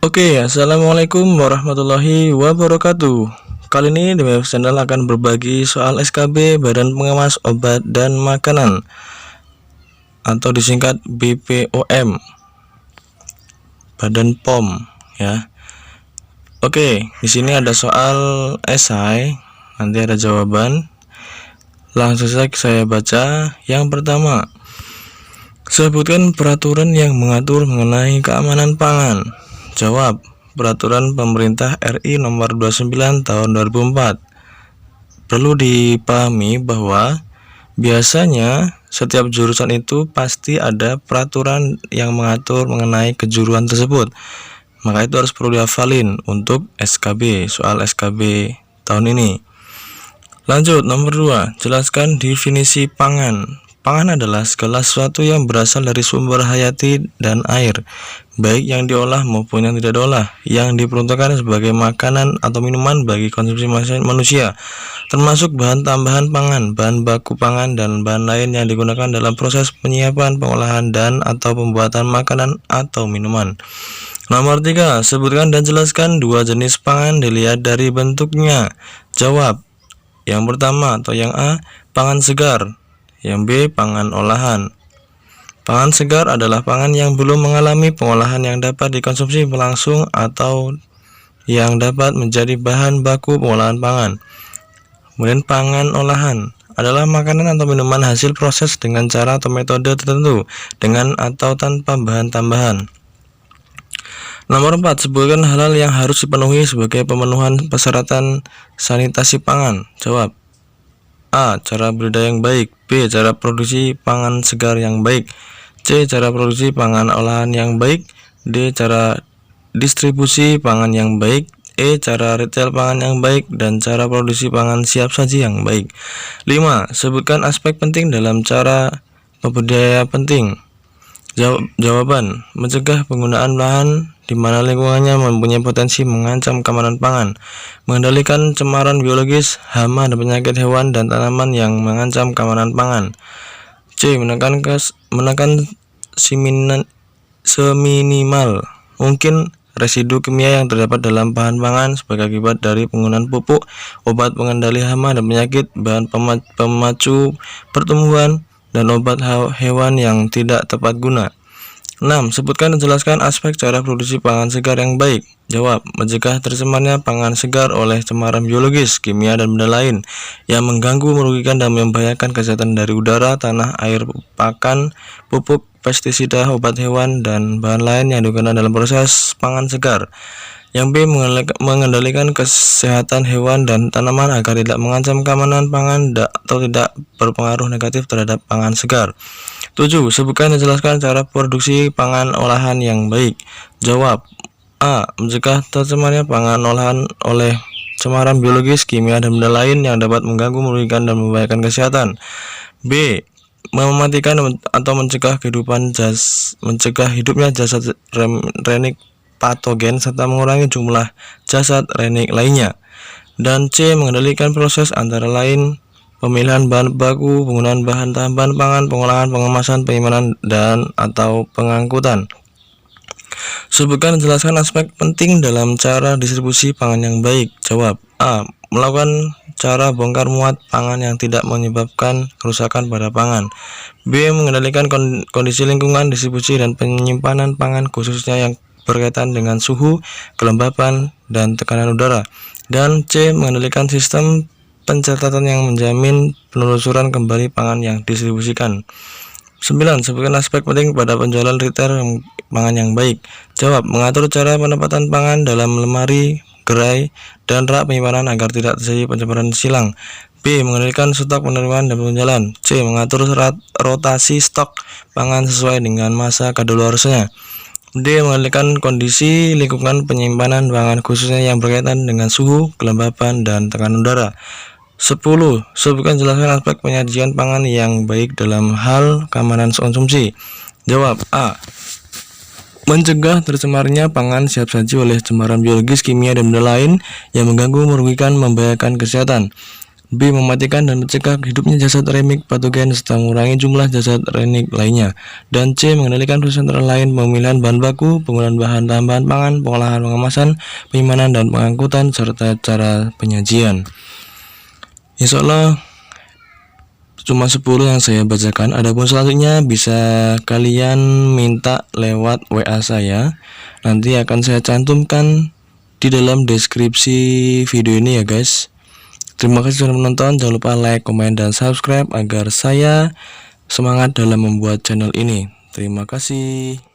Oke, assalamualaikum warahmatullahi wabarakatuh. Kali ini di Web Channel akan berbagi soal SKB Badan Pengawas Obat dan Makanan atau disingkat BPOM, Badan POM ya. Oke, di sini ada soal esai, nanti ada jawaban. Langsung saja saya baca. Yang pertama, sebutkan peraturan yang mengatur mengenai keamanan pangan. Jawab, Peraturan Pemerintah RI Nomor 29 Tahun 2004. Perlu dipahami bahwa biasanya setiap jurusan itu pasti ada peraturan yang mengatur mengenai kejuruan tersebut. Maka itu harus perlu dihafalin untuk SKB, soal SKB tahun ini. Lanjut, nomor 2, jelaskan definisi pangan. Pangan adalah segala sesuatu yang berasal dari sumber hayati dan air, baik yang diolah maupun yang tidak diolah, yang diperuntukkan sebagai makanan atau minuman bagi konsumsi manusia, termasuk bahan tambahan pangan, bahan baku pangan, dan bahan lain yang digunakan dalam proses penyiapan, pengolahan, dan atau pembuatan makanan atau minuman. Nomor 3, sebutkan dan jelaskan dua jenis pangan dilihat dari bentuknya. Jawab, yang pertama atau yang A, pangan segar. Yang B, pangan olahan. Pangan segar adalah pangan yang belum mengalami pengolahan yang dapat dikonsumsi langsung atau yang dapat menjadi bahan baku pengolahan pangan. Kemudian pangan olahan adalah makanan atau minuman hasil proses dengan cara atau metode tertentu, dengan atau tanpa bahan tambahan. Nomor 4, sebutkan hal-hal yang harus dipenuhi sebagai pemenuhan persyaratan sanitasi pangan. Jawab, A, cara budidaya yang baik. B, cara produksi pangan segar yang baik. C, cara produksi pangan olahan yang baik. D, cara distribusi pangan yang baik. E, cara retail pangan yang baik. Dan cara produksi pangan siap saji yang baik. 5, sebutkan aspek penting dalam cara pembudidaya penting. Jawaban, mencegah penggunaan lahan di mana lingkungannya mempunyai potensi mengancam keamanan pangan, mengendalikan cemaran biologis, hama dan penyakit hewan dan tanaman yang mengancam keamanan pangan. C, menekan seminimal mungkin residu kimia yang terdapat dalam bahan pangan sebagai akibat dari penggunaan pupuk, obat pengendali hama dan penyakit, bahan pemacu pertumbuhan, dan obat hewan yang tidak tepat guna. 6, sebutkan dan jelaskan aspek cara produksi pangan segar yang baik. Jawab, mencegah tercemarnya pangan segar oleh cemaran biologis, kimia, dan benda lain yang mengganggu, merugikan, dan membahayakan kesehatan dari udara, tanah, air, pakan, pupuk, pestisida, obat hewan, dan bahan lain yang digunakan dalam proses pangan segar. Yang B, mengendalikan kesehatan hewan dan tanaman agar tidak mengancam keamanan pangan atau tidak berpengaruh negatif terhadap pangan segar. 7, sebutkan dan jelaskan cara produksi pangan olahan yang baik. Jawab, A, mencegah tercemarnya pangan olahan oleh cemaran biologis, kimia, dan benda lain yang dapat mengganggu, merugikan, dan membahayakan kesehatan. B, mematikan atau mencegah hidupnya jasad renik patogen serta mengurangi jumlah jasad renik lainnya. Dan C, mengendalikan proses antara lain pemilihan bahan baku, penggunaan bahan tambahan pangan, pengolahan, pengemasan, penyimpanan, dan atau pengangkutan. Sebutkan dan jelaskan aspek penting dalam cara distribusi pangan yang baik. Jawab, A, melakukan cara bongkar muat pangan yang tidak menyebabkan kerusakan pada pangan. B, mengendalikan kondisi lingkungan, distribusi, dan penyimpanan pangan khususnya yang berkaitan dengan suhu, kelembapan, dan tekanan udara. Dan C, mengendalikan sistem pencatatan yang menjamin penelusuran kembali pangan yang distribusikan. 9, sebutkan aspek penting pada penjualan retail pangan yang baik. Jawab, mengatur cara penempatan pangan dalam lemari, gerai, dan rak penyimpanan agar tidak terjadi pencemaran silang. B, mengendalikan stok penerimaan dan penjualan. C, mengatur rotasi stok pangan sesuai dengan masa kadaluarsanya. D, mengendalikan kondisi lingkungan penyimpanan pangan khususnya yang berkaitan dengan suhu, kelembapan, dan tekanan udara. 10, sebutkan jelaskan aspek penyajian pangan yang baik dalam hal keamanan konsumsi. Jawab, A, mencegah tercemarnya pangan siap saji oleh cemaran biologis, kimia, dan benda lain yang mengganggu, merugikan, membahayakan kesehatan. B. Mematikan dan mencegah hidupnya jasad remik patogen serta mengurangi jumlah jasad remik lainnya. Dan C. Mengendalikan proses antara lain pemilihan bahan baku, penggunaan bahan tambahan pangan, pengolahan, pengemasan, penyimpanan dan pengangkutan serta cara penyajian. Insya Allah cuma 10 yang saya bacakan. Adapun selanjutnya bisa kalian minta lewat WA saya. Nanti akan saya cantumkan di dalam deskripsi video ini ya guys. Terima kasih sudah menonton. Jangan lupa like, komen, dan subscribe agar saya semangat dalam membuat channel ini. Terima kasih.